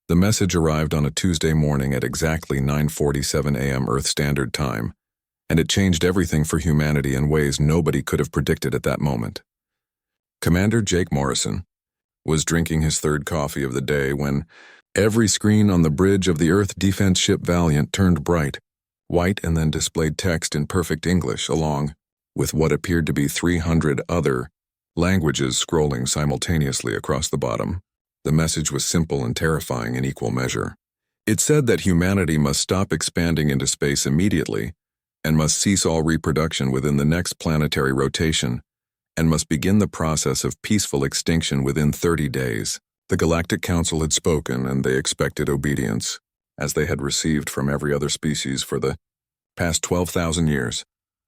The message arrived on a Tuesday morning at exactly 9:47 a.m. Earth Standard Time, and it changed everything for humanity in ways nobody could have predicted at that moment. Commander Jake Morrison was drinking his third coffee of the day when every screen on the bridge of the Earth defense ship Valiant turned bright, white, and then displayed text in perfect English along with what appeared to be 300 other languages scrolling simultaneously across the bottom. The message was simple and terrifying in equal measure. It said that humanity must stop expanding into space immediately and must cease all reproduction within the next planetary rotation and must begin the process of peaceful extinction within 30 days. The Galactic Council had spoken, and they expected obedience, as they had received from every other species for the past 12,000 years.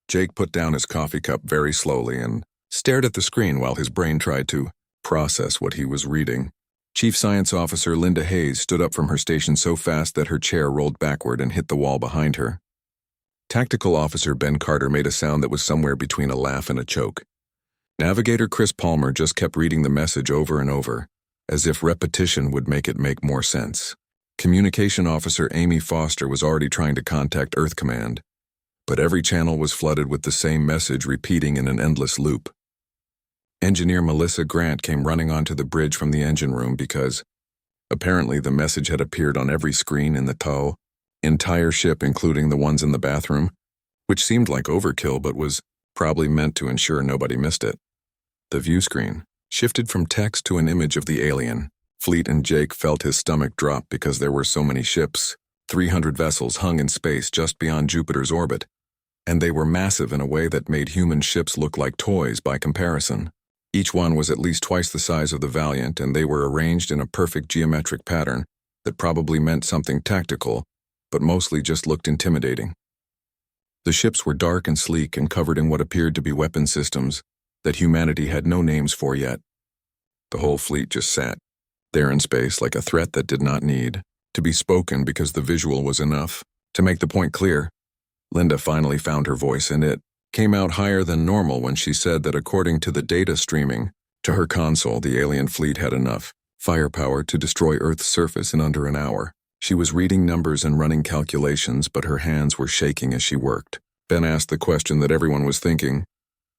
Jake put down his coffee cup very slowly and stared at the screen while his brain tried to process what he was reading. Chief Science Officer Linda Hayes stood up from her station so fast that her chair rolled backward and hit the wall behind her. Tactical Officer Ben Carter made a sound that was somewhere between a laugh and a choke. Navigator Chris Palmer just kept reading the message over and over, as if repetition would make it make more sense. Communication Officer Amy Foster was already trying to contact Earth Command, but every channel was flooded with the same message repeating in an endless loop. Engineer Melissa Grant came running onto the bridge from the engine room because apparently the message had appeared on every screen in the entire ship, including the ones in the bathroom, which seemed like overkill but was probably meant to ensure nobody missed it. The view screen shifted from text to an image of the alien fleet, and Jake felt his stomach drop because there were so many ships. 300 vessels hung in space just beyond Jupiter's orbit, and they were massive in a way that made human ships look like toys by comparison. Each one was at least twice the size of the Valiant, and they were arranged in a perfect geometric pattern that probably meant something tactical, but mostly just looked intimidating. The ships were dark and sleek and covered in what appeared to be weapon systems that humanity had no names for yet. The whole fleet just sat there in space like a threat that did not need to be spoken because the visual was enough to make the point clear. Linda finally found her voice, and it came out higher than normal when she said that according to the data streaming to her console, the alien fleet had enough firepower to destroy Earth's surface in under an hour. She was reading numbers and running calculations, but her hands were shaking as she worked. Ben asked the question that everyone was thinking,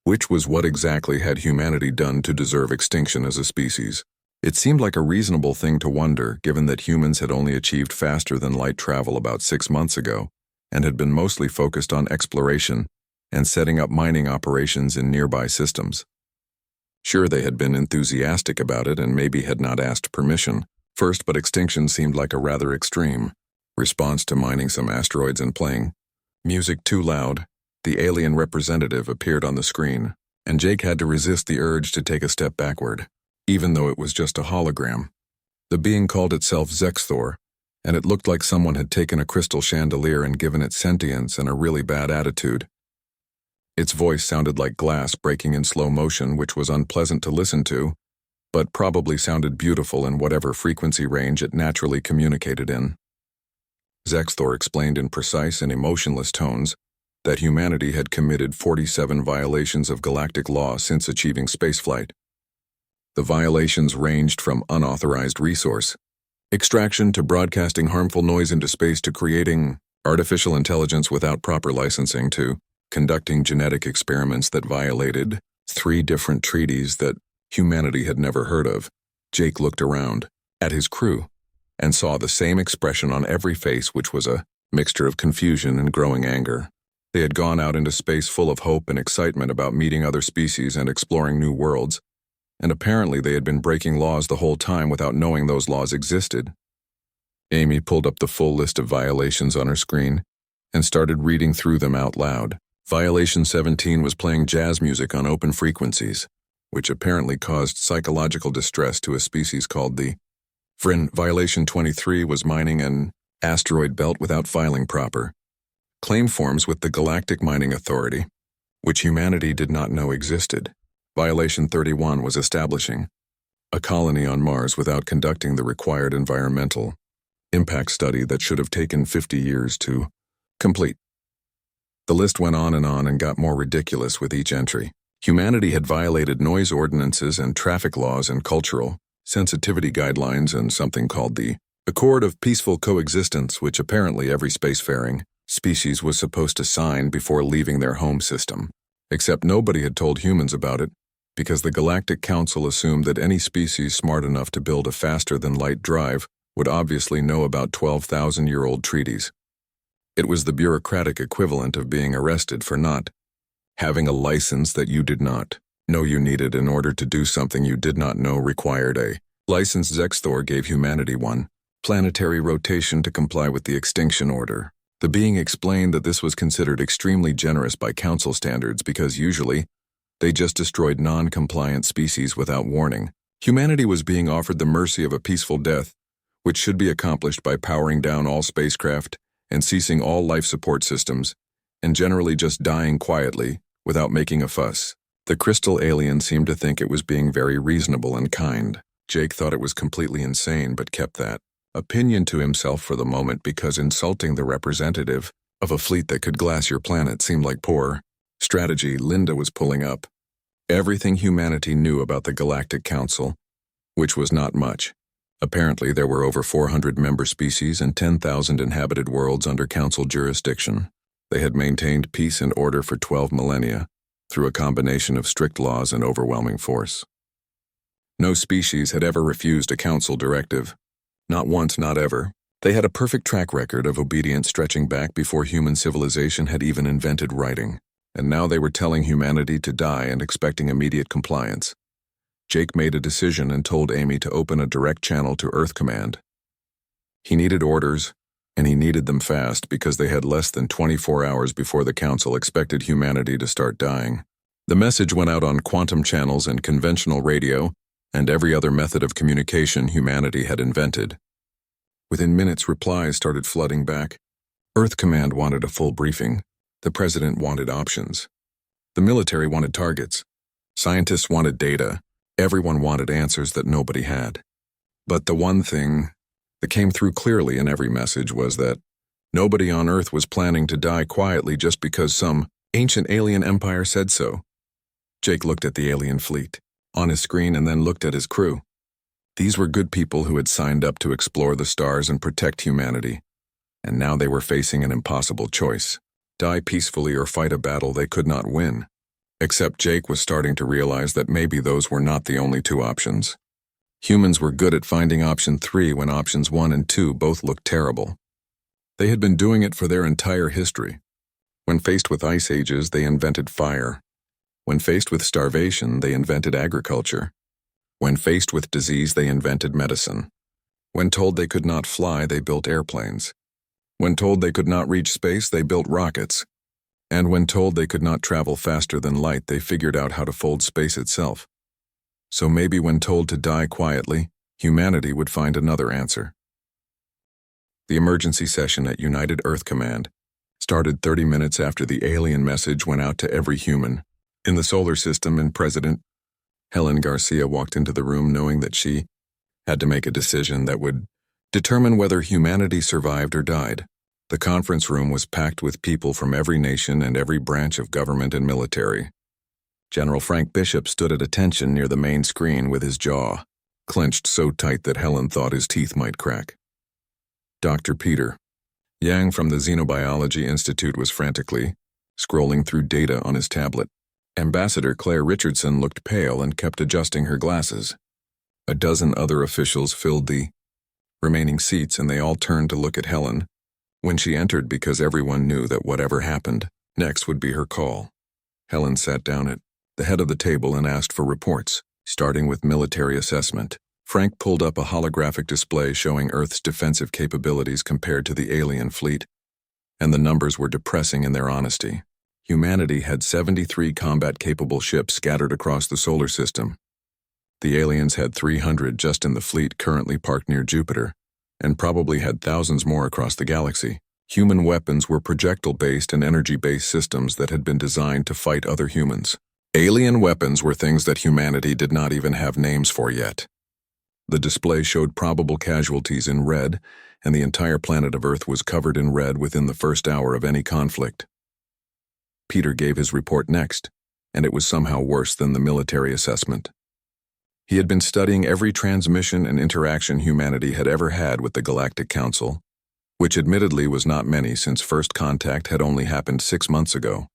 which was what exactly had humanity done to deserve extinction as a species? It seemed like a reasonable thing to wonder, given that humans had only achieved faster than light travel about 6 months ago and had been mostly focused on exploration and setting up mining operations in nearby systems. Sure, they had been enthusiastic about it and maybe had not asked permission first, but extinction seemed like a rather extreme response to mining some asteroids and playing music too loud. The alien representative appeared on the screen, and Jake had to resist the urge to take a step backward, even though it was just a hologram. The being called itself Zexthor, and it looked like someone had taken a crystal chandelier and given it sentience and a really bad attitude. Its voice sounded like glass breaking in slow motion, which was unpleasant to listen to, but probably sounded beautiful in whatever frequency range it naturally communicated in. Zexthor explained in precise and emotionless tones that humanity had committed 47 violations of galactic law since achieving spaceflight. The violations ranged from unauthorized resource extraction to broadcasting harmful noise into space to creating artificial intelligence without proper licensing to conducting genetic experiments that violated 3 different treaties that humanity had never heard of. Jake looked around at his crew and saw the same expression on every face, which was a mixture of confusion and growing anger. They had gone out into space full of hope and excitement about meeting other species and exploring new worlds, and apparently they had been breaking laws the whole time without knowing those laws existed. Amy pulled up the full list of violations on her screen and started reading through them out loud. Violation 17 was playing jazz music on open frequencies, which apparently caused psychological distress to a species called the Vrin. Violation 23 was mining an asteroid belt without filing proper claim forms with the Galactic Mining Authority, which humanity did not know existed. Violation 31 was establishing a colony on Mars without conducting the required environmental impact study that should have taken 50 years to complete. The list went on and got more ridiculous with each entry. Humanity had violated noise ordinances and traffic laws and cultural sensitivity guidelines and something called the accord of peaceful coexistence which apparently every spacefaring species was supposed to sign before leaving their home system. Except nobody had told humans about it, because the Galactic Council assumed that any species smart enough to build a faster-than-light drive would obviously know about 12,000-year-old treaties. It was the bureaucratic equivalent of being arrested for not having a license that you did not know you needed in order to do something you did not know required a license. Zexthor gave humanity one planetary rotation to comply with the extinction order. The being explained that this was considered extremely generous by council standards because usually they just destroyed non-compliant species without warning. Humanity was being offered the mercy of a peaceful death, which should be accomplished by powering down all spacecraft and ceasing all life support systems, and generally just dying quietly without making a fuss. The crystal alien seemed to think it was being very reasonable and kind. Jake thought it was completely insane but kept that opinion to himself for the moment because insulting the representative of a fleet that could glass your planet seemed like poor strategy. Linda was pulling up everything humanity knew about the Galactic Council, which was not much. Apparently, there were over 400 member species and 10,000 inhabited worlds under council jurisdiction. They had maintained peace and order for 12 millennia through a combination of strict laws and overwhelming force. No species had ever refused a council directive. Not once, not ever. They had a perfect track record of obedience stretching back before human civilization had even invented writing, and now they were telling humanity to die and expecting immediate compliance. Jake made a decision and told Amy to open a direct channel to Earth Command. He needed orders, and he needed them fast because they had less than 24 hours before the Council expected humanity to start dying. The message went out on quantum channels and conventional radio and every other method of communication humanity had invented. Within minutes, replies started flooding back. Earth Command wanted a full briefing. The President wanted options. The military wanted targets. Scientists wanted data. Everyone wanted answers that nobody had. But the one thing that came through clearly in every message was that nobody on Earth was planning to die quietly just because some ancient alien empire said so. Jake looked at the alien fleet on his screen and then looked at his crew. These were good people who had signed up to explore the stars and protect humanity, and now they were facing an impossible choice: die peacefully or fight a battle they could not win. Except Jake was starting to realize that maybe those were not the only two options. Humans were good at finding option 3 when options 1 and 2 both looked terrible. They had been doing it for their entire history. When faced with ice ages, they invented fire. When faced with starvation, they invented agriculture. When faced with disease, they invented medicine. When told they could not fly, they built airplanes. When told they could not reach space, they built rockets. And when told they could not travel faster than light, they figured out how to fold space itself. So maybe when told to die quietly, humanity would find another answer. The emergency session at United Earth Command started 30 minutes after the alien message went out to every human in the solar system, and President Helen Garcia walked into the room knowing that she had to make a decision that would determine whether humanity survived or died. The conference room was packed with people from every nation and every branch of government and military. General Frank Bishop stood at attention near the main screen with his jaw clenched so tight that Helen thought his teeth might crack. Dr. Peter Yang from the Xenobiology Institute was frantically scrolling through data on his tablet. Ambassador Claire Richardson looked pale and kept adjusting her glasses. A dozen other officials filled the remaining seats, and they all turned to look at Helen when she entered because everyone knew that whatever happened next would be her call. Helen sat down at the head of the table and asked for reports, starting with military assessment. Frank pulled up a holographic display showing Earth's defensive capabilities compared to the alien fleet, and the numbers were depressing in their honesty. Humanity had 73 combat-capable ships scattered across the solar system. The aliens had 300 just in the fleet currently parked near Jupiter, and probably had thousands more across the galaxy. Human weapons were projectile-based and energy-based systems that had been designed to fight other humans. Alien weapons were things that humanity did not even have names for yet. The display showed probable casualties in red, and the entire planet of Earth was covered in red within the first hour of any conflict. Peter gave his report next, and it was somehow worse than the military assessment. He had been studying every transmission and interaction humanity had ever had with the Galactic Council, which admittedly was not many since first contact had only happened 6 months ago.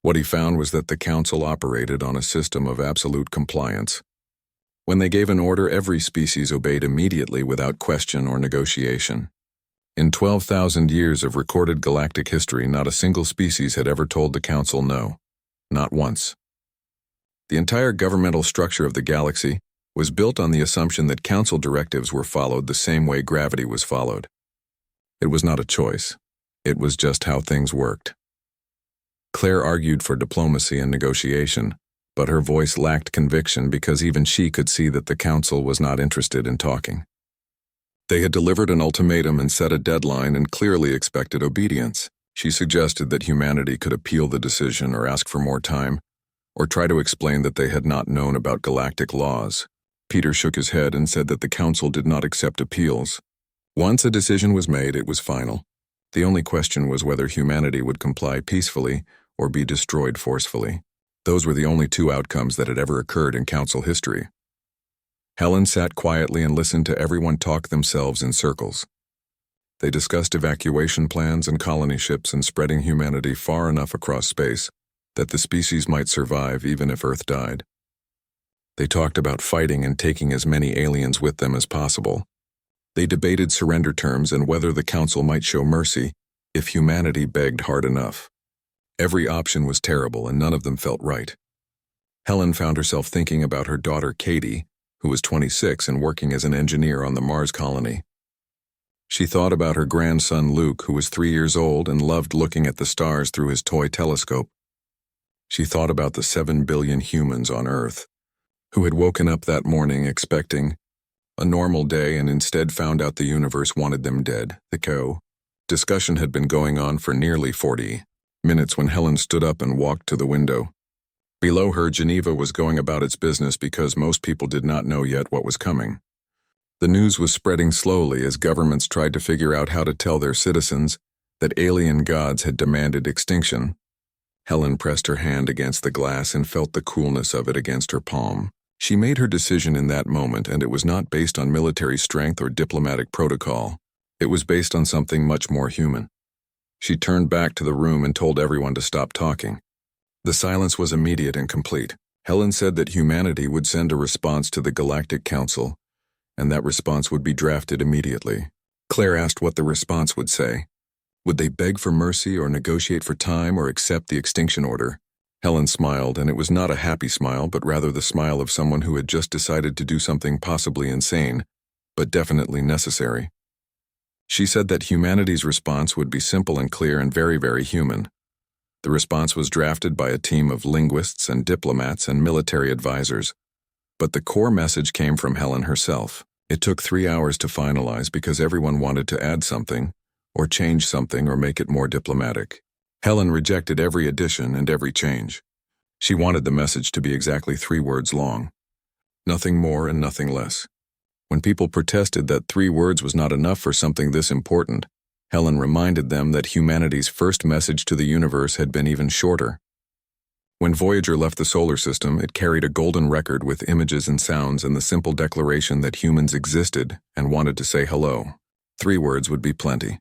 What he found was that the Council operated on a system of absolute compliance. When they gave an order, every species obeyed immediately without question or negotiation. In 12,000 years of recorded galactic history, not a single species had ever told the Council no. Not once. The entire governmental structure of the galaxy was built on the assumption that Council directives were followed the same way gravity was followed. It was not a choice. It was just how things worked. Claire argued for diplomacy and negotiation, but her voice lacked conviction because even she could see that the Council was not interested in talking. They had delivered an ultimatum and set a deadline and clearly expected obedience. She suggested that humanity could appeal the decision or ask for more time, or try to explain that they had not known about galactic laws. Peter shook his head and said that the Council did not accept appeals. Once a decision was made, it was final. The only question was whether humanity would comply peacefully or be destroyed forcefully. Those were the only two outcomes that had ever occurred in Council history. Helen sat quietly and listened to everyone talk themselves in circles. They discussed evacuation plans and colony ships and spreading humanity far enough across space that the species might survive even if Earth died. They talked about fighting and taking as many aliens with them as possible. They debated surrender terms and whether the Council might show mercy if humanity begged hard enough. Every option was terrible and none of them felt right. Helen found herself thinking about her daughter Katie, who was 26 and working as an engineer on the Mars colony. She thought about her grandson Luke, who was 3 years old and loved looking at the stars through his toy telescope. She thought about the 7 billion humans on Earth, who had woken up that morning expecting a normal day and instead found out the universe wanted them dead. The discussion had been going on for nearly 40 minutes when Helen stood up and walked to the window. Below her, Geneva was going about its business because most people did not know yet what was coming. The news was spreading slowly as governments tried to figure out how to tell their citizens that alien gods had demanded extinction. Helen pressed her hand against the glass and felt the coolness of it against her palm. She made her decision in that moment, and it was not based on military strength or diplomatic protocol. It was based on something much more human. She turned back to the room and told everyone to stop talking. The silence was immediate and complete. Helen said that humanity would send a response to the Galactic Council, and that response would be drafted immediately. Claire asked what the response would say. Would they beg for mercy or negotiate for time or accept the extinction order? Helen smiled, and it was not a happy smile, but rather the smile of someone who had just decided to do something possibly insane, but definitely necessary. She said that humanity's response would be simple and clear and very, very human. The response was drafted by a team of linguists and diplomats and military advisors. But the core message came from Helen herself. It took 3 hours to finalize because everyone wanted to add something, or change something, or make it more diplomatic. Helen rejected every addition and every change. She wanted the message to be exactly 3 words long. Nothing more and nothing less. When people protested that 3 words was not enough for something this important, Helen reminded them that humanity's first message to the universe had been even shorter. When Voyager left the solar system, it carried a golden record with images and sounds and the simple declaration that humans existed and wanted to say hello. 3 words would be plenty.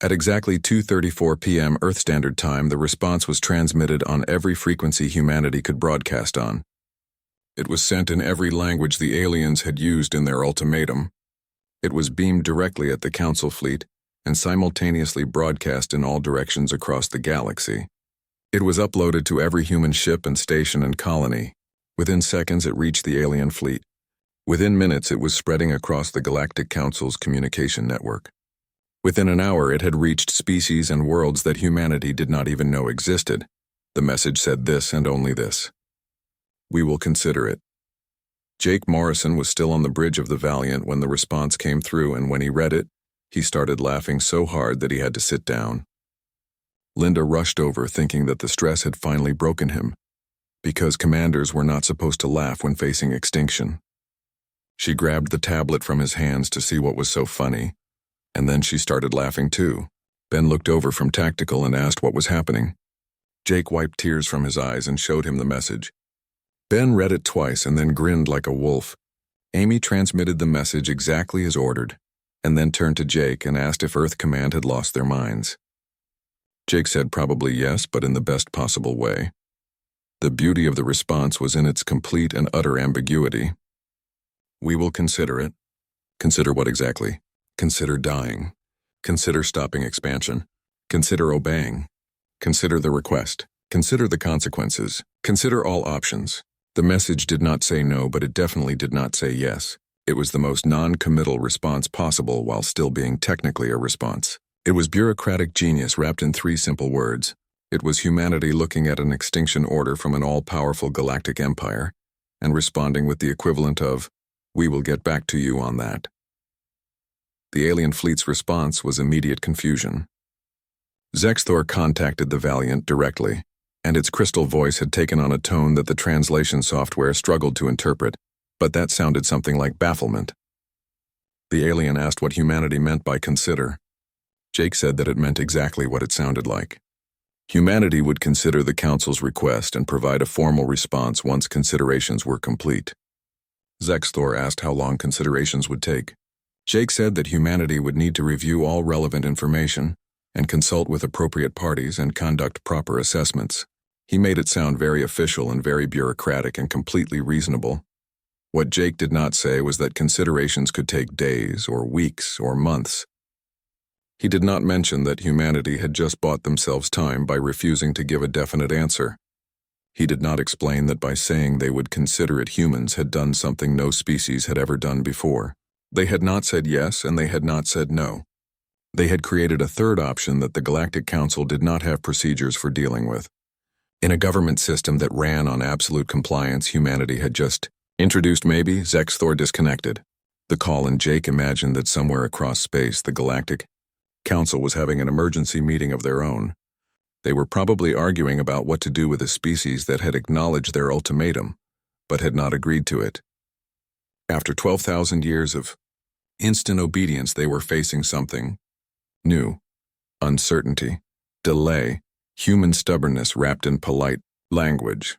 At exactly 2:34 p.m. Earth Standard Time, the response was transmitted on every frequency humanity could broadcast on. It was sent in every language the aliens had used in their ultimatum. It was beamed directly at the Council fleet and simultaneously broadcast in all directions across the galaxy. It was uploaded to every human ship and station and colony. Within seconds, it reached the alien fleet. Within minutes, it was spreading across the Galactic Council's communication network. Within an hour, it had reached species and worlds that humanity did not even know existed. The message said this and only this: "We will consider it." Jake Morrison was still on the bridge of the Valiant when the response came through, and when he read it, he started laughing so hard that he had to sit down. Linda rushed over, thinking that the stress had finally broken him, because commanders were not supposed to laugh when facing extinction. She grabbed the tablet from his hands to see what was so funny, and then she started laughing too. Ben looked over from tactical and asked what was happening. Jake wiped tears from his eyes and showed him the message. Ben read it twice and then grinned like a wolf. Amy transmitted the message exactly as ordered, and then turned to Jake and asked if Earth Command had lost their minds. Jake said probably yes, but in the best possible way. The beauty of the response was in its complete and utter ambiguity. We will consider it. Consider what exactly? Consider dying. Consider stopping expansion. Consider obeying. Consider the request. Consider the consequences. Consider all options. The message did not say no, but it definitely did not say yes. It was the most non-committal response possible while still being technically a response. It was bureaucratic genius wrapped in 3 simple words. It was humanity looking at an extinction order from an all-powerful galactic empire and responding with the equivalent of, "We will get back to you on that." The alien fleet's response was immediate confusion. Zexthor contacted the Valiant directly, and its crystal voice had taken on a tone that the translation software struggled to interpret, but that sounded something like bafflement. The alien asked what humanity meant by consider. Jake said that it meant exactly what it sounded like. Humanity would consider the Council's request and provide a formal response once considerations were complete. Zexthor asked how long considerations would take. Jake said that humanity would need to review all relevant information and consult with appropriate parties and conduct proper assessments. He made it sound very official and very bureaucratic and completely reasonable. What Jake did not say was that considerations could take days or weeks or months. He did not mention that humanity had just bought themselves time by refusing to give a definite answer. He did not explain that by saying they would consider it, humans had done something no species had ever done before. They had not said yes and they had not said no. They had created a third option that the Galactic Council did not have procedures for dealing with. In a government system that ran on absolute compliance, humanity had just introduced maybe. Zexthor disconnected the call, and Jake imagined that somewhere across space the Galactic Council was having an emergency meeting of their own. They were probably arguing about what to do with a species that had acknowledged their ultimatum, but had not agreed to it. After 12,000 years of instant obedience, they were facing something new. Uncertainty, delay, human stubbornness wrapped in polite language.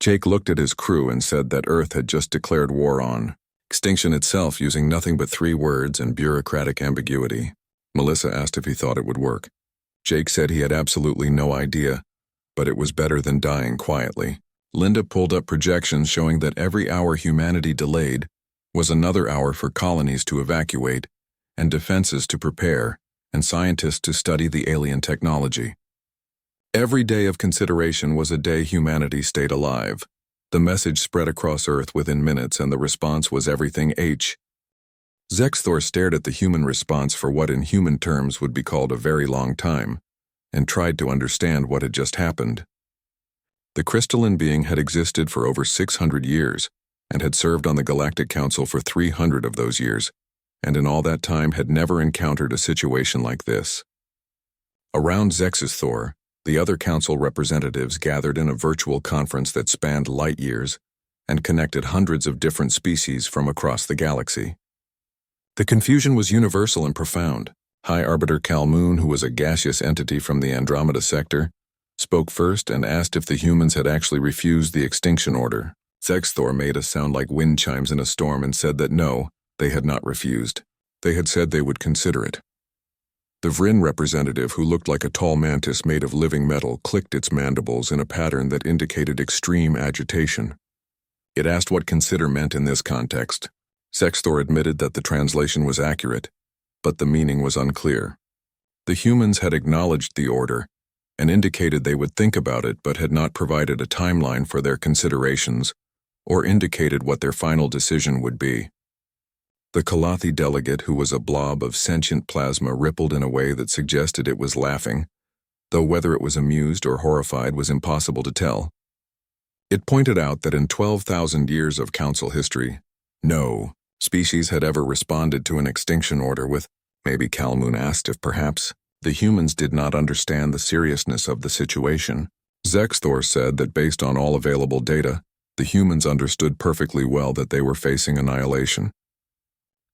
Jake looked at his crew and said that Earth had just declared war on extinction itself using nothing but 3 words and bureaucratic ambiguity. Melissa asked if he thought it would work. Jake said he had absolutely no idea, but it was better than dying quietly. Linda pulled up projections showing that every hour humanity delayed was another hour for colonies to evacuate, and defenses to prepare, and scientists to study the alien technology. Every day of consideration was a day humanity stayed alive. The message spread across Earth within minutes, and the response was everything H. Zexthor stared at the human response for what in human terms would be called a very long time, and tried to understand what had just happened. The crystalline being had existed for over 600 years, and had served on the Galactic Council for 300 of those years, and in all that time had never encountered a situation like this. Around Zexthor, the other council representatives gathered in a virtual conference that spanned light years and connected hundreds of different species from across the galaxy. The confusion was universal and profound. High Arbiter Calmoon, who was a gaseous entity from the Andromeda sector, spoke first and asked if the humans had actually refused the extinction order. Zexthor made us sound like wind chimes in a storm and said that no, they had not refused. They had said they would consider it. The Vryn representative, who looked like a tall mantis made of living metal, clicked its mandibles in a pattern that indicated extreme agitation. It asked what consider meant in this context. Zexthor admitted that the translation was accurate, but the meaning was unclear. The humans had acknowledged the order and indicated they would think about it, but had not provided a timeline for their considerations or indicated what their final decision would be. The Kalathi delegate, who was a blob of sentient plasma, rippled in a way that suggested it was laughing, though whether it was amused or horrified was impossible to tell. It pointed out that in 12,000 years of council history, no species had ever responded to an extinction order with, maybe Calmoon asked if perhaps the humans did not understand the seriousness of the situation. Zexthor said that based on all available data, the humans understood perfectly well that they were facing annihilation.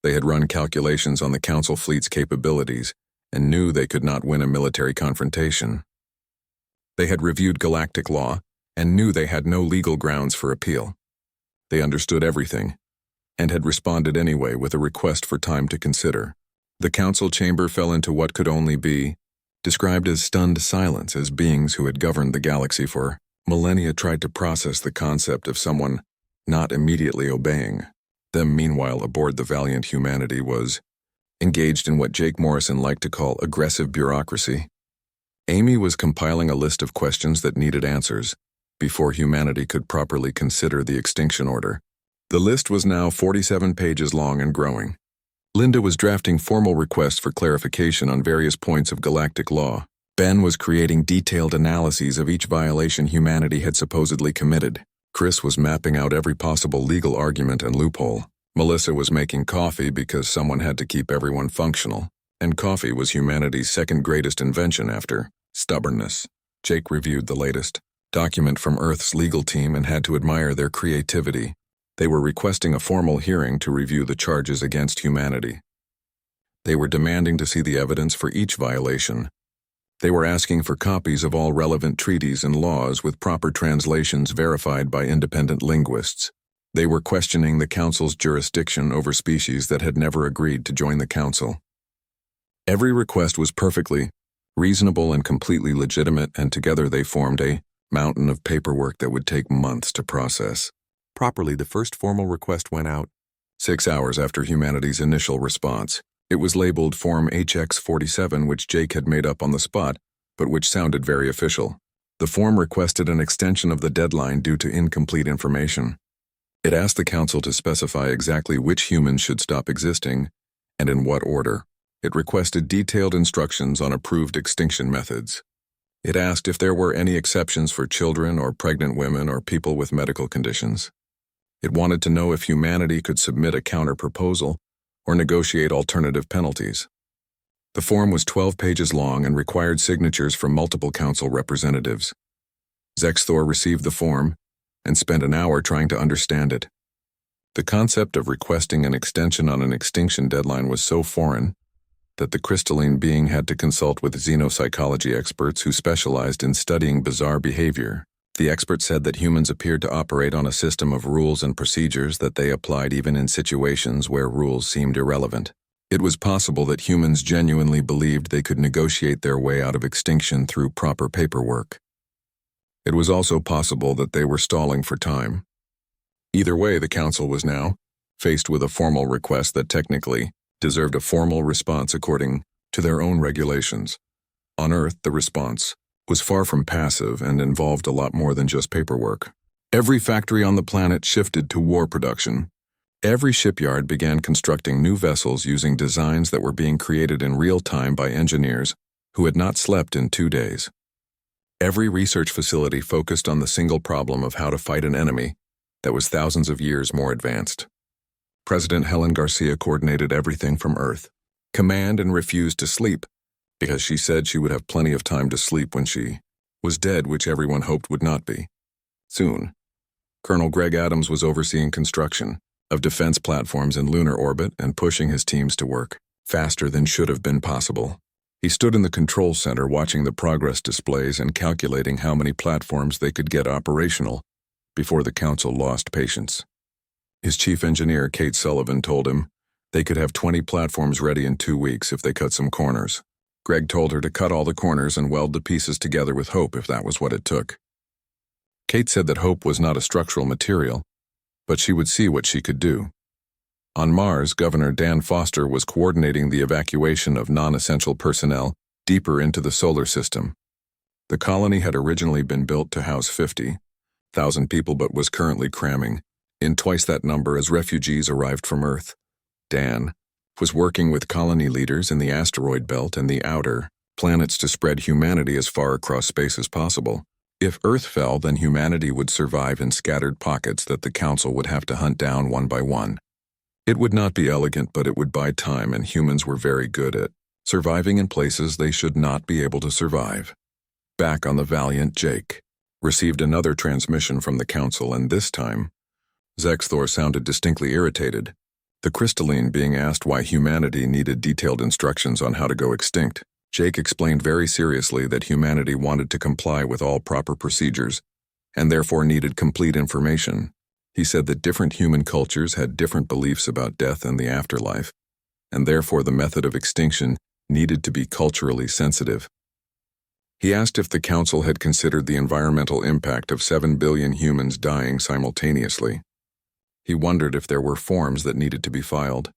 They had run calculations on the Council fleet's capabilities and knew they could not win a military confrontation. They had reviewed galactic law and knew they had no legal grounds for appeal. They understood everything, and had responded anyway with a request for time to consider. The council chamber fell into what could only be described as stunned silence as beings who had governed the galaxy for millennia tried to process the concept of someone not immediately obeying them. Meanwhile, aboard the valiant humanity was engaged in what Jake Morrison liked to call aggressive bureaucracy. Amy was compiling a list of questions that needed answers before humanity could properly consider the extinction order. The list was now 47 pages long and growing. Linda was drafting formal requests for clarification on various points of galactic law. Ben was creating detailed analyses of each violation humanity had supposedly committed. Chris was mapping out every possible legal argument and loophole. Melissa was making coffee because someone had to keep everyone functional, and coffee was humanity's second greatest invention after stubbornness. Jake reviewed the latest document from Earth's legal team and had to admire their creativity. They were requesting a formal hearing to review the charges against humanity. They were demanding to see the evidence for each violation. They were asking for copies of all relevant treaties and laws with proper translations verified by independent linguists. They were questioning the Council's jurisdiction over species that had never agreed to join the Council. Every request was perfectly reasonable and completely legitimate, and together they formed a mountain of paperwork that would take months to process. Properly, the first formal request went out 6 hours after humanity's initial response. It was labeled Form HX47, which Jake had made up on the spot, but which sounded very official. The form requested an extension of the deadline due to incomplete information. It asked the Council to specify exactly which humans should stop existing, and in what order. It requested detailed instructions on approved extinction methods. It asked if there were any exceptions for children or pregnant women or people with medical conditions. It wanted to know if humanity could submit a counter-proposal or negotiate alternative penalties. The form was 12 pages long and required signatures from multiple council representatives. Zexthor received the form and spent an hour trying to understand it. The concept of requesting an extension on an extinction deadline was so foreign that the crystalline being had to consult with xenopsychology experts who specialized in studying bizarre behavior. The expert said that humans appeared to operate on a system of rules and procedures that they applied even in situations where rules seemed irrelevant. It was possible that humans genuinely believed they could negotiate their way out of extinction through proper paperwork. It was also possible that they were stalling for time. Either way, the Council was now faced with a formal request that technically deserved a formal response according to their own regulations. On Earth, the response was far from passive and involved a lot more than just paperwork. Every factory on the planet shifted to war production. Every shipyard began constructing new vessels using designs that were being created in real time by engineers who had not slept in 2 days. Every research facility focused on the single problem of how to fight an enemy that was thousands of years more advanced. President Helen Garcia coordinated everything from Earth. Command and refused to sleep, because she said she would have plenty of time to sleep when she was dead, which everyone hoped would not be. Soon, Colonel Greg Adams was overseeing construction of defense platforms in lunar orbit and pushing his teams to work faster than should have been possible. He stood in the control center watching the progress displays and calculating how many platforms they could get operational before the Council lost patience. His chief engineer, Kate Sullivan, told him they could have 20 platforms ready in 2 weeks if they cut some corners. Greg told her to cut all the corners and weld the pieces together with hope if that was what it took. Kate said that hope was not a structural material, but she would see what she could do. On Mars, Governor Dan Foster was coordinating the evacuation of non-essential personnel deeper into the solar system. The colony had originally been built to house 50,000 people but was currently cramming in twice that number as refugees arrived from Earth. Dan was working with colony leaders in the asteroid belt and the outer planets to spread humanity as far across space as possible. If Earth fell, then humanity would survive in scattered pockets that the Council would have to hunt down one by one. It would not be elegant, but it would buy time, and humans were very good at surviving in places they should not be able to survive. Back on the valiant, Jake received another transmission from the Council, and this time, Zexthor sounded distinctly irritated. The crystalline being asked why humanity needed detailed instructions on how to go extinct. Jake explained very seriously that humanity wanted to comply with all proper procedures, and therefore needed complete information. He said that different human cultures had different beliefs about death and the afterlife, and therefore the method of extinction needed to be culturally sensitive. He asked if the council had considered the environmental impact of 7 billion humans dying simultaneously. He wondered if there were forms that needed to be filed.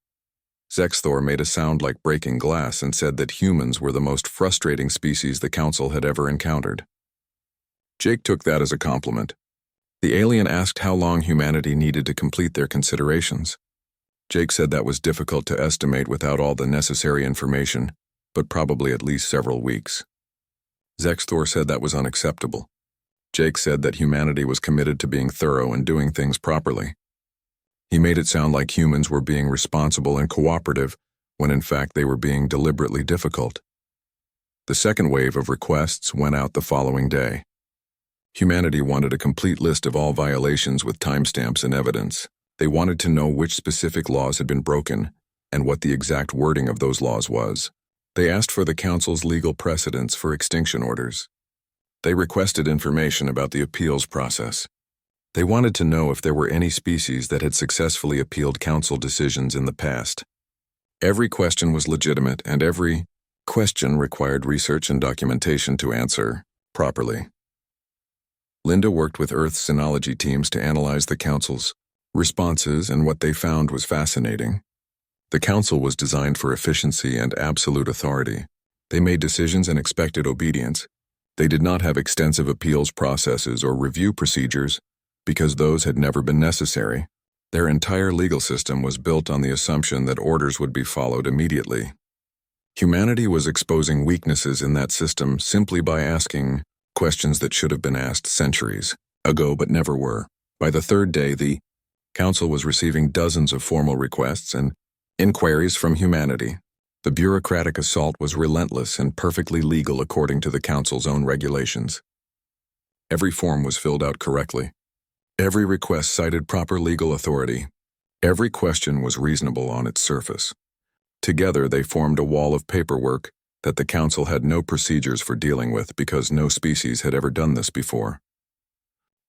Zexthor made a sound like breaking glass and said that humans were the most frustrating species the council had ever encountered. Jake took that as a compliment. The alien asked how long humanity needed to complete their considerations. Jake said that was difficult to estimate without all the necessary information, but probably at least several weeks. Zexthor said that was unacceptable. Jake said that humanity was committed to being thorough and doing things properly. He made it sound like humans were being responsible and cooperative, when in fact they were being deliberately difficult. The second wave of requests went out the following day. Humanity wanted a complete list of all violations with timestamps and evidence. They wanted to know which specific laws had been broken and what the exact wording of those laws was. They asked for the Council's legal precedents for extinction orders. They requested information about the appeals process. They wanted to know if there were any species that had successfully appealed Council decisions in the past. Every question was legitimate, and every question required research and documentation to answer properly. Linda worked with Earth's Synology teams to analyze the Council's responses, and what they found was fascinating. The Council was designed for efficiency and absolute authority. They made decisions and expected obedience. They did not have extensive appeals processes or review procedures, because those had never been necessary. Their entire legal system was built on the assumption that orders would be followed immediately. Humanity was exposing weaknesses in that system simply by asking questions that should have been asked centuries ago but never were. By the third day, the Council was receiving dozens of formal requests and inquiries from humanity. The bureaucratic assault was relentless and perfectly legal according to the Council's own regulations. Every form was filled out correctly. Every request cited proper legal authority. Every question was reasonable on its surface. Together, they formed a wall of paperwork that the Council had no procedures for dealing with because no species had ever done this before.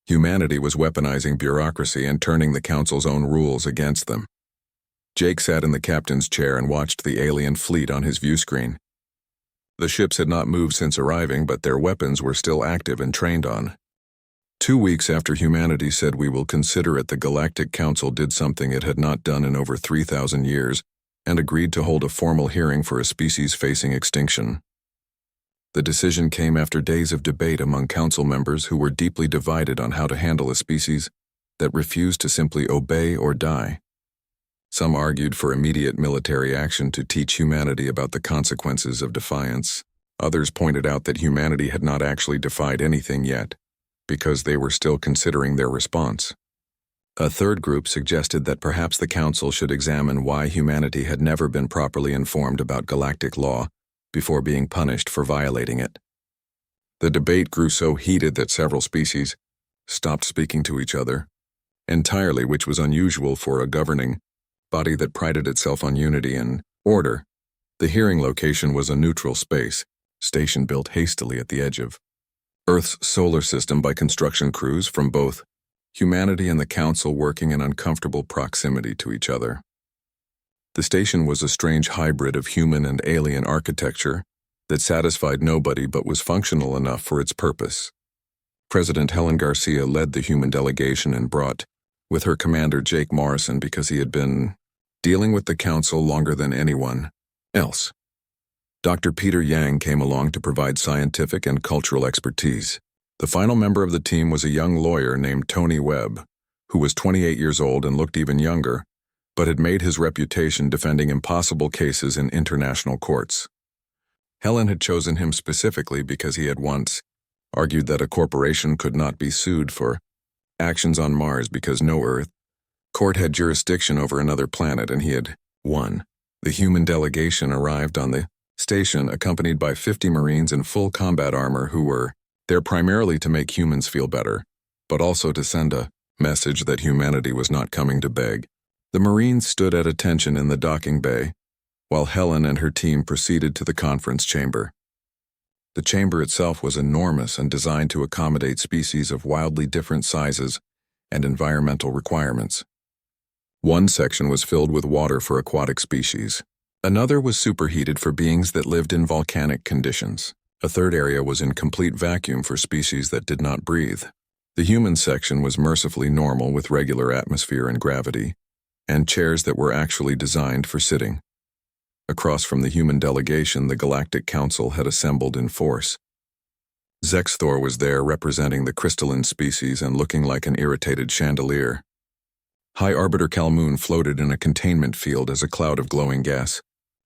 Humanity was weaponizing bureaucracy and turning the Council's own rules against them. Jake sat in the captain's chair and watched the alien fleet on his view screen. The ships had not moved since arriving, but their weapons were still active and trained on. 2 weeks after humanity said we will consider it, the Galactic Council did something it had not done in over 3,000 years and agreed to hold a formal hearing for a species facing extinction. The decision came after days of debate among Council members who were deeply divided on how to handle a species that refused to simply obey or die. Some argued for immediate military action to teach humanity about the consequences of defiance. Others pointed out that humanity had not actually defied anything yet, because they were still considering their response. A third group suggested that perhaps the Council should examine why humanity had never been properly informed about galactic law before being punished for violating it. The debate grew so heated that several species stopped speaking to each other entirely, which was unusual for a governing body that prided itself on unity and order. The hearing location was a neutral space station built hastily at the edge of Earth's solar system by construction crews from both humanity and the Council, working in uncomfortable proximity to each other. The station was a strange hybrid of human and alien architecture that satisfied nobody but was functional enough for its purpose. President Helen Garcia led the human delegation and brought with her commander Jake Morrison because he had been dealing with the Council longer than anyone else. Dr. Peter Yang came along to provide scientific and cultural expertise. The final member of the team was a young lawyer named Tony Webb, who was 28 years old and looked even younger, but had made his reputation defending impossible cases in international courts. Helen had chosen him specifically because he had once argued that a corporation could not be sued for actions on Mars because no Earth court had jurisdiction over another planet, and he had won. The human delegation arrived on the station accompanied by 50 Marines in full combat armor who were there primarily to make humans feel better, but also to send a message that humanity was not coming to beg. The Marines stood at attention in the docking bay, while Helen and her team proceeded to the conference chamber. The chamber itself was enormous and designed to accommodate species of wildly different sizes and environmental requirements. One section was filled with water for aquatic species. Another was superheated for beings that lived in volcanic conditions. A third area was in complete vacuum for species that did not breathe. The human section was mercifully normal with regular atmosphere and gravity, and chairs that were actually designed for sitting. Across from the human delegation, the Galactic Council had assembled in force. Zexthor was there representing the crystalline species and looking like an irritated chandelier. High Arbiter Calmoon floated in a containment field as a cloud of glowing gas.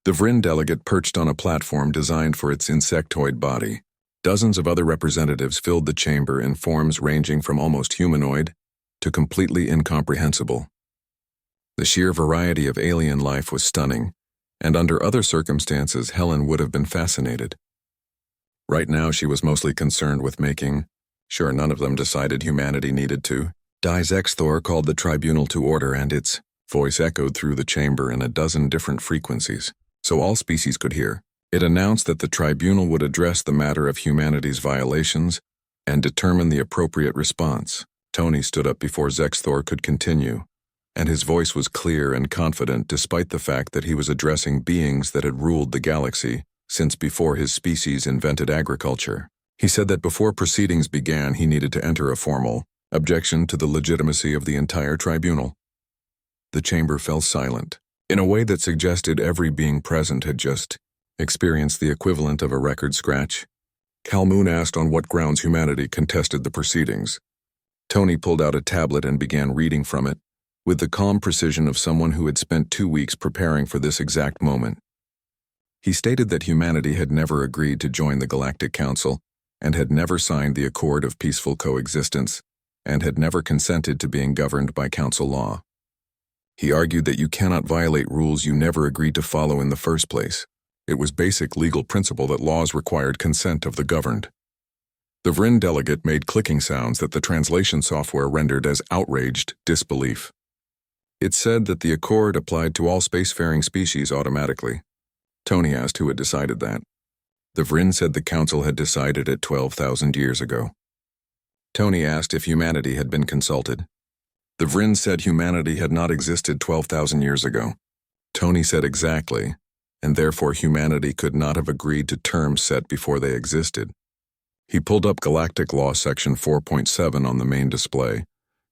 The Vryn delegate perched on a platform designed for its insectoid body. Dozens of other representatives filled the chamber in forms ranging from almost humanoid to completely incomprehensible. The sheer variety of alien life was stunning, and under other circumstances Helen would have been fascinated. Right now she was mostly concerned with making sure none of them decided humanity needed to die. Zexthor called the tribunal to order, and its voice echoed through the chamber in a dozen different frequencies, so all species could hear. It announced that the tribunal would address the matter of humanity's violations and determine the appropriate response. Tony stood up before Zexthor could continue, and his voice was clear and confident despite the fact that he was addressing beings that had ruled the galaxy since before his species invented agriculture. He said that before proceedings began, he needed to enter a formal objection to the legitimacy of the entire tribunal. The chamber fell silent, in a way that suggested every being present had just experienced the equivalent of a record scratch. Calmoon asked on what grounds humanity contested the proceedings. Tony pulled out a tablet and began reading from it, with the calm precision of someone who had spent 2 weeks preparing for this exact moment. He stated that humanity had never agreed to join the Galactic Council and had never signed the Accord of Peaceful Coexistence and had never consented to being governed by council law. He argued that you cannot violate rules you never agreed to follow in the first place. It was basic legal principle that laws required consent of the governed. The Vryn delegate made clicking sounds that the translation software rendered as outraged disbelief. It said that the accord applied to all spacefaring species automatically. Tony asked who had decided that. The Vryn said the council had decided it 12,000 years ago. Tony asked if humanity had been consulted. The Vryn said humanity had not existed 12,000 years ago. Tony said exactly, and therefore humanity could not have agreed to terms set before they existed. He pulled up Galactic Law Section 4.7 on the main display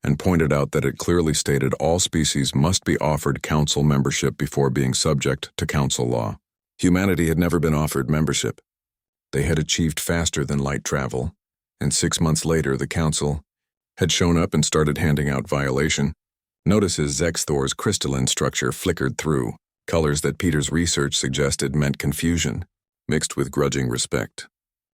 and pointed out that it clearly stated all species must be offered council membership before being subject to council law. Humanity had never been offered membership. They had achieved faster than light travel, and 6 months later the council had shown up and started handing out violation notices. Zexthor's crystalline structure flickered through, colors that Peter's research suggested meant confusion, mixed with grudging respect.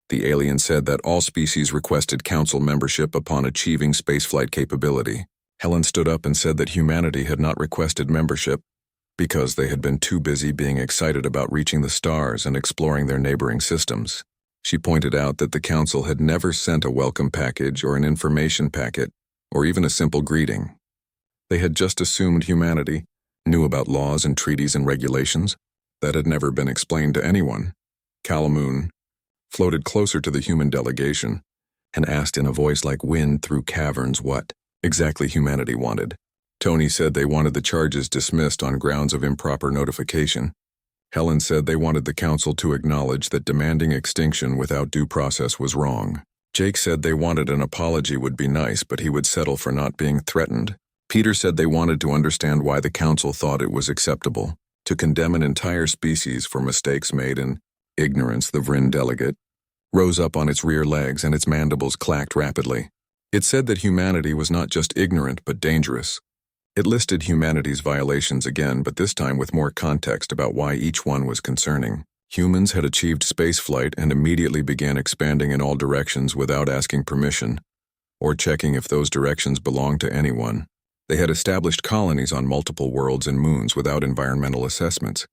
The alien said that all species requested council membership upon achieving spaceflight capability. Helen stood up and said that humanity had not requested membership because they had been too busy being excited about reaching the stars and exploring their neighboring systems. She pointed out that the council had never sent a welcome package or an information packet, or even a simple greeting. They had just assumed humanity knew about laws and treaties and regulations that had never been explained to anyone. Calmoon floated closer to the human delegation and asked in a voice like wind through caverns what exactly humanity wanted. Tony said they wanted the charges dismissed on grounds of improper notification. Helen said they wanted the council to acknowledge that demanding extinction without due process was wrong. Jake said they wanted an apology would be nice, but he would settle for not being threatened. Peter said they wanted to understand why the council thought it was acceptable to condemn an entire species for mistakes made in ignorance. The Vryn delegate rose up on its rear legs and its mandibles clacked rapidly. It said that humanity was not just ignorant but dangerous. It listed humanity's violations again, but this time with more context about why each one was concerning. Humans had achieved spaceflight and immediately began expanding in all directions without asking permission or checking if those directions belonged to anyone. They had established colonies on multiple worlds and moons without environmental assessments.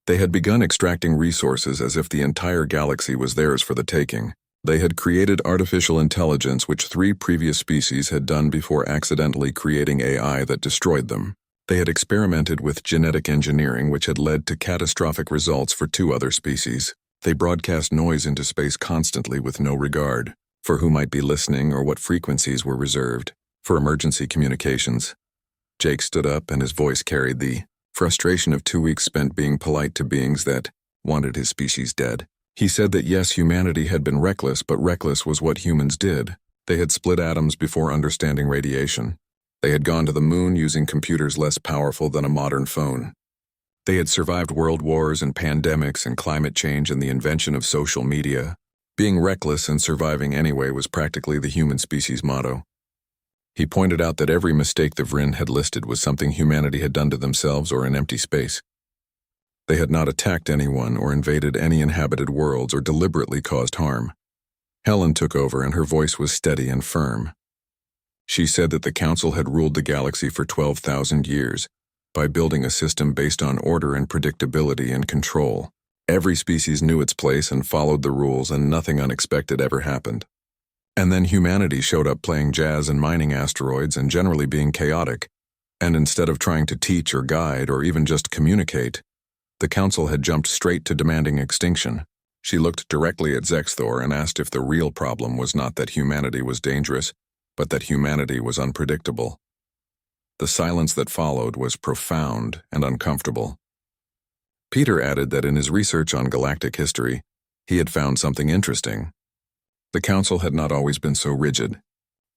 They had begun extracting resources as if the entire galaxy was theirs for the taking. They had created artificial intelligence, which 3 previous species had done before accidentally creating AI that destroyed them. They had experimented with genetic engineering, which had led to catastrophic results for 2 other species. They broadcast noise into space constantly with no regard for who might be listening or what frequencies were reserved for emergency communications. Jake stood up, and his voice carried the frustration of 2 weeks spent being polite to beings that wanted his species dead. He said that yes, humanity had been reckless, but reckless was what humans did. They had split atoms before understanding radiation. They had gone to the moon using computers less powerful than a modern phone. They had survived world wars and pandemics and climate change and the invention of social media. Being reckless and surviving anyway was practically the human species motto. He pointed out that every mistake the Vryn had listed was something humanity had done to themselves or in empty space. They had not attacked anyone or invaded any inhabited worlds or deliberately caused harm. Helen took over, and her voice was steady and firm. She said that the Council had ruled the galaxy for 12,000 years by building a system based on order and predictability and control. Every species knew its place and followed the rules, and nothing unexpected ever happened. And then humanity showed up playing jazz and mining asteroids and generally being chaotic, and instead of trying to teach or guide or even just communicate, the Council had jumped straight to demanding extinction. She looked directly at Zexthor and asked if the real problem was not that humanity was dangerous, but that humanity was unpredictable. The silence that followed was profound and uncomfortable. Peter added that in his research on galactic history, he had found something interesting. The Council had not always been so rigid.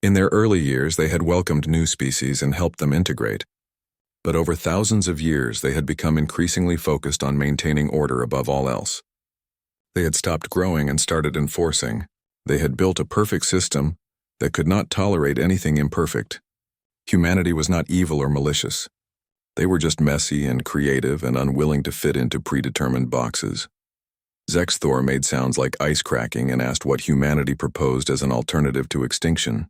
In their early years, they had welcomed new species and helped them integrate. But over thousands of years, they had become increasingly focused on maintaining order above all else. They had stopped growing and started enforcing. They had built a perfect system that could not tolerate anything imperfect. Humanity was not evil or malicious. They were just messy and creative and unwilling to fit into predetermined boxes. Zexthor made sounds like ice cracking and asked what humanity proposed as an alternative to extinction.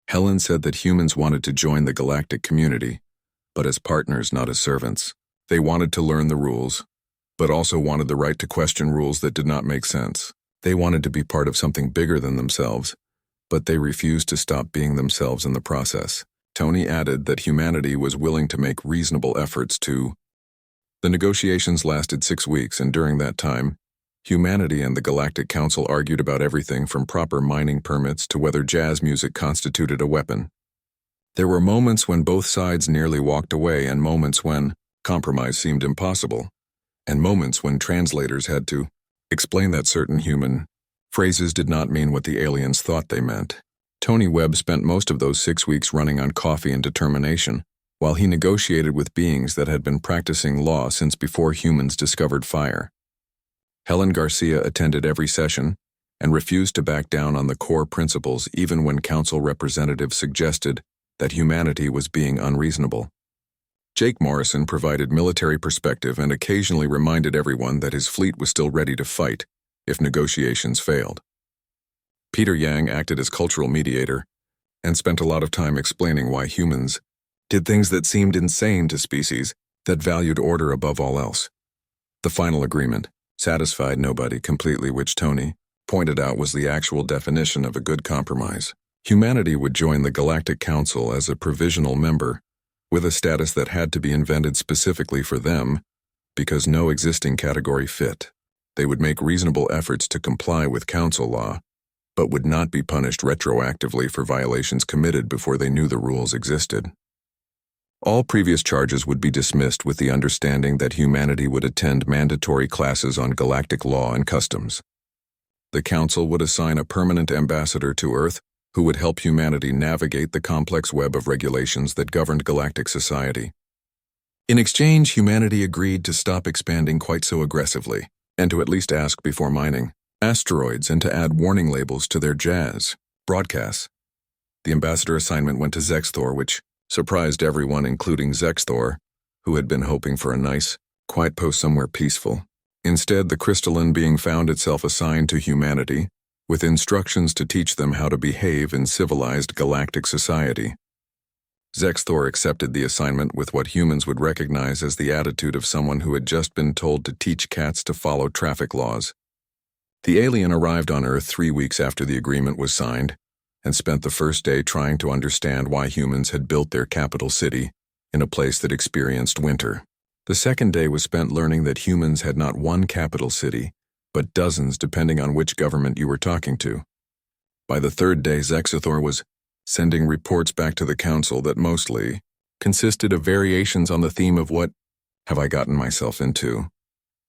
Helen said that humans wanted to join the galactic community, but as partners, not as servants. They wanted to learn the rules, but also wanted the right to question rules that did not make sense. They wanted to be part of something bigger than themselves, but they refused to stop being themselves in the process. Tony added that humanity was willing to make reasonable efforts to. The negotiations lasted 6 weeks, and during that time, humanity and the Galactic Council argued about everything from proper mining permits to whether jazz music constituted a weapon. There were moments when both sides nearly walked away, and moments when compromise seemed impossible, and moments when translators had to explain that certain human phrases did not mean what the aliens thought they meant. Tony Webb spent most of those 6 weeks running on coffee and determination, while he negotiated with beings that had been practicing law since before humans discovered fire. Helen Garcia attended every session and refused to back down on the core principles even when council representatives suggested that humanity was being unreasonable. Jake Morrison provided military perspective and occasionally reminded everyone that his fleet was still ready to fight if negotiations failed. Peter Yang acted as cultural mediator and spent a lot of time explaining why humans did things that seemed insane to species that valued order above all else. The final agreement satisfied nobody completely, which Tony pointed out was the actual definition of a good compromise. Humanity would join the Galactic Council as a provisional member, with a status that had to be invented specifically for them because no existing category fit. They would make reasonable efforts to comply with council law, but would not be punished retroactively for violations committed before they knew the rules existed. All previous charges would be dismissed with the understanding that humanity would attend mandatory classes on galactic law and customs. The Council would assign a permanent ambassador to Earth who would help humanity navigate the complex web of regulations that governed galactic society. In exchange, humanity agreed to stop expanding quite so aggressively, and to at least ask before mining asteroids and to add warning labels to their jazz broadcasts. The ambassador assignment went to Zexthor, which surprised everyone, including Zexthor, who had been hoping for a nice, quiet post somewhere peaceful. Instead, the crystalline being found itself assigned to humanity, with instructions to teach them how to behave in civilized galactic society. Zexthor accepted the assignment with what humans would recognize as the attitude of someone who had just been told to teach cats to follow traffic laws. The alien arrived on Earth 3 weeks after the agreement was signed, and spent the first day trying to understand why humans had built their capital city in a place that experienced winter. The second day was spent learning that humans had not one capital city, but dozens depending on which government you were talking to. By the third day, Zexithor was sending reports back to the council that mostly consisted of variations on the theme of what have I gotten myself into.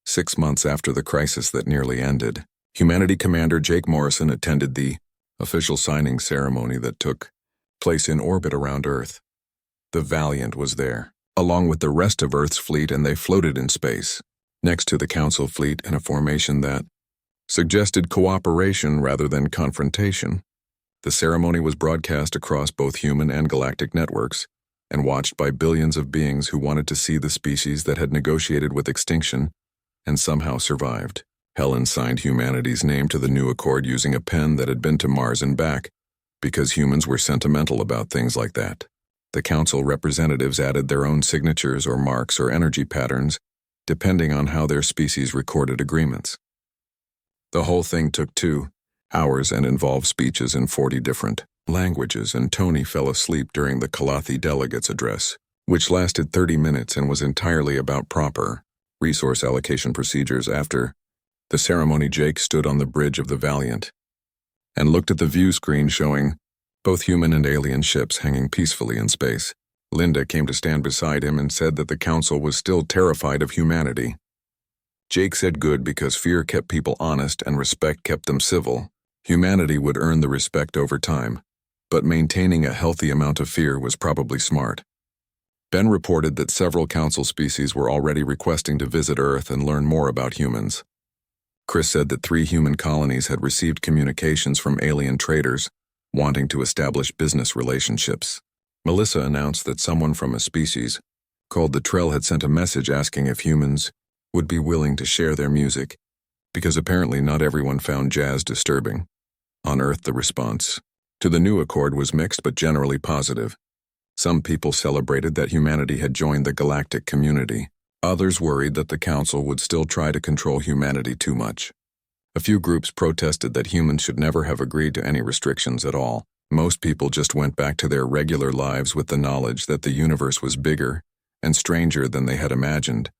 6 months after the crisis that nearly ended, Humanity Commander Jake Morrison attended the official signing ceremony that took place in orbit around Earth. The Valiant was there, along with the rest of Earth's fleet, and they floated in space, next to the Council fleet in a formation that suggested cooperation rather than confrontation. The ceremony was broadcast across both human and galactic networks, and watched by billions of beings who wanted to see the species that had negotiated with extinction and somehow survived. Helen signed humanity's name to the new accord using a pen that had been to Mars and back, because humans were sentimental about things like that. The council representatives added their own signatures or marks or energy patterns, depending on how their species recorded agreements. The whole thing took 2 hours and involved speeches in 40 different languages, and Tony fell asleep during the Kalathi delegates' address, which lasted 30 minutes and was entirely about proper resource allocation procedures. After the ceremony, Jake stood on the bridge of the Valiant and looked at the view screen showing both human and alien ships hanging peacefully in space. Linda came to stand beside him and said that the council was still terrified of humanity. Jake said good, because fear kept people honest and respect kept them civil. Humanity would earn the respect over time, but maintaining a healthy amount of fear was probably smart. Ben reported that several council species were already requesting to visit Earth and learn more about humans. Chris said that 3 human colonies had received communications from alien traders wanting to establish business relationships. Melissa announced that someone from a species called the Trell had sent a message asking if humans would be willing to share their music, because apparently not everyone found jazz disturbing. On Earth, the response to the new accord was mixed but generally positive. Some people celebrated that humanity had joined the galactic community. Others worried that the council would still try to control humanity too much. A few groups protested that humans should never have agreed to any restrictions at all. Most people just went back to their regular lives with the knowledge that the universe was bigger and stranger than they had imagined,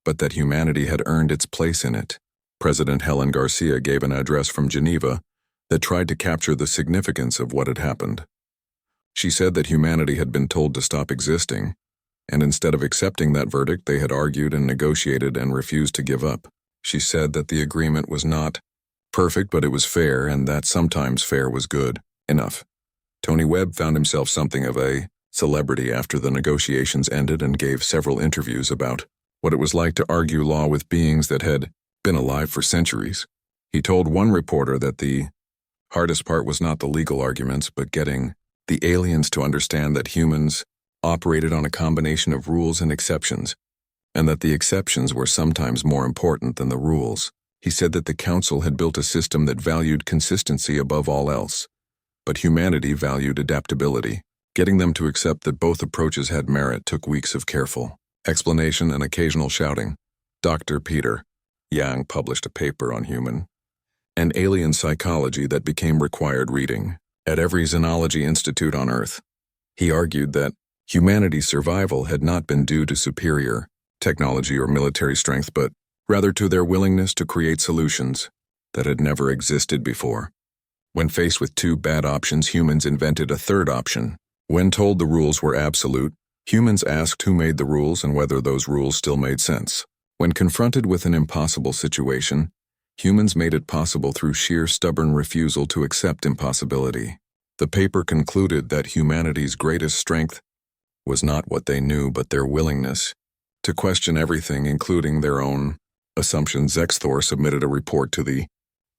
but that humanity had earned its place in it. President Helen Garcia gave an address from Geneva that tried to capture the significance of what had happened. She said that humanity had been told to stop existing, and instead of accepting that verdict, they had argued and negotiated and refused to give up. She said that the agreement was not perfect, but it was fair, and that sometimes fair was good enough. Tony Webb found himself something of a celebrity after the negotiations ended and gave several interviews about what it was like to argue law with beings that had been alive for centuries. He told one reporter that the hardest part was not the legal arguments, but getting the aliens to understand that humans operated on a combination of rules and exceptions, and that the exceptions were sometimes more important than the rules. He said that the council had built a system that valued consistency above all else, but humanity valued adaptability. Getting them to accept that both approaches had merit took weeks of careful explanation and occasional shouting. Dr. Peter Yang published a paper on human and alien psychology that became required reading at every Xenology Institute on Earth. He argued that humanity's survival had not been due to superior technology or military strength, but rather to their willingness to create solutions that had never existed before. When faced with 2 bad options, humans invented a third option. When told the rules were absolute, humans asked who made the rules and whether those rules still made sense. When confronted with an impossible situation, humans made it possible through sheer stubborn refusal to accept impossibility. The paper concluded that humanity's greatest strength was not what they knew, but their willingness to question everything, including their own assumptions. Zexithor submitted a report to the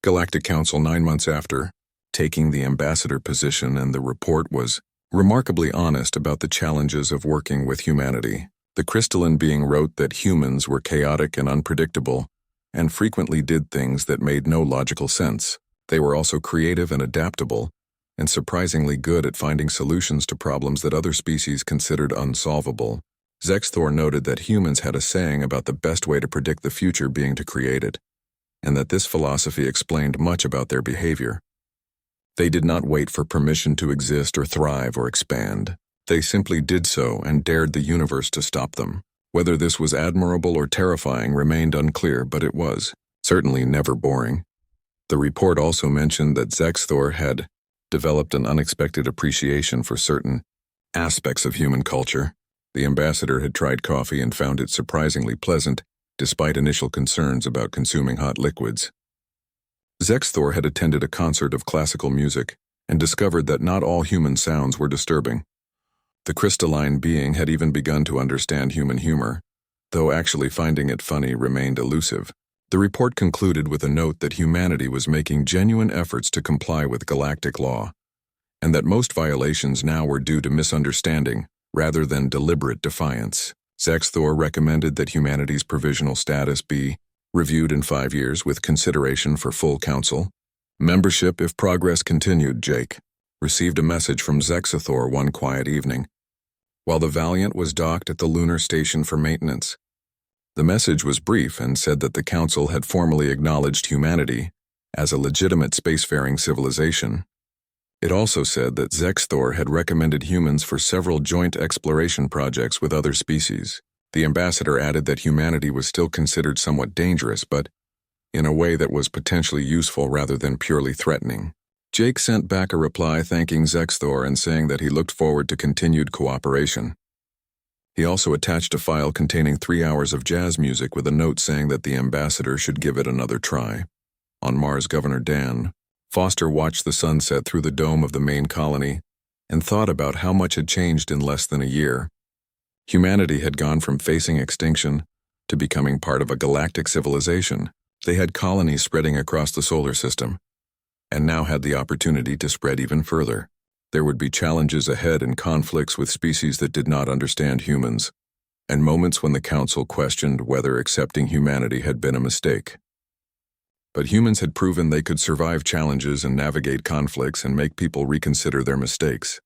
Galactic Council 9 months after taking the ambassador position, and the report was remarkably honest about the challenges of working with humanity. The crystalline being wrote that humans were chaotic and unpredictable, and frequently did things that made no logical sense. They were also creative and adaptable, and surprisingly good at finding solutions to problems that other species considered unsolvable. Zexithor noted that humans had a saying about the best way to predict the future being to create it, and that this philosophy explained much about their behavior. They did not wait for permission to exist or thrive or expand. They simply did so and dared the universe to stop them. Whether this was admirable or terrifying remained unclear, but it was Certainly never boring. The report also mentioned that Zexthor had developed an unexpected appreciation for certain aspects of human culture. The ambassador had tried coffee and found it surprisingly pleasant, despite initial concerns about consuming hot liquids. Zexthor had attended a concert of classical music and discovered that not all human sounds were disturbing. The crystalline being had even begun to understand human humor, though actually finding it funny remained elusive. The report concluded with a note that humanity was making genuine efforts to comply with galactic law, and that most violations now were due to misunderstanding rather than deliberate defiance. Zexthor recommended that humanity's provisional status be reviewed in 5 years with consideration for full council membership if progress continued. Jake received a message from Zexthor one quiet evening, while the Valiant was docked at the lunar station for maintenance. The message was brief and said that the Council had formally acknowledged humanity as a legitimate spacefaring civilization. It also said that Zexthor had recommended humans for several joint exploration projects with other species. The ambassador added that humanity was still considered somewhat dangerous, but in a way that was potentially useful rather than purely threatening. Jake sent back a reply thanking Zexthor and saying that he looked forward to continued cooperation. He also attached a file containing 3 hours of jazz music with a note saying that the ambassador should give it another try. On Mars, Governor Dan Foster watched the sunset through the dome of the main colony and thought about how much had changed in less than a year. Humanity had gone from facing extinction to becoming part of a galactic civilization. They had colonies spreading across the solar system, and now had the opportunity to spread even further. There would be challenges ahead and conflicts with species that did not understand humans, and moments when the Council questioned whether accepting humanity had been a mistake. But humans had proven they could survive challenges and navigate conflicts and make people reconsider their mistakes.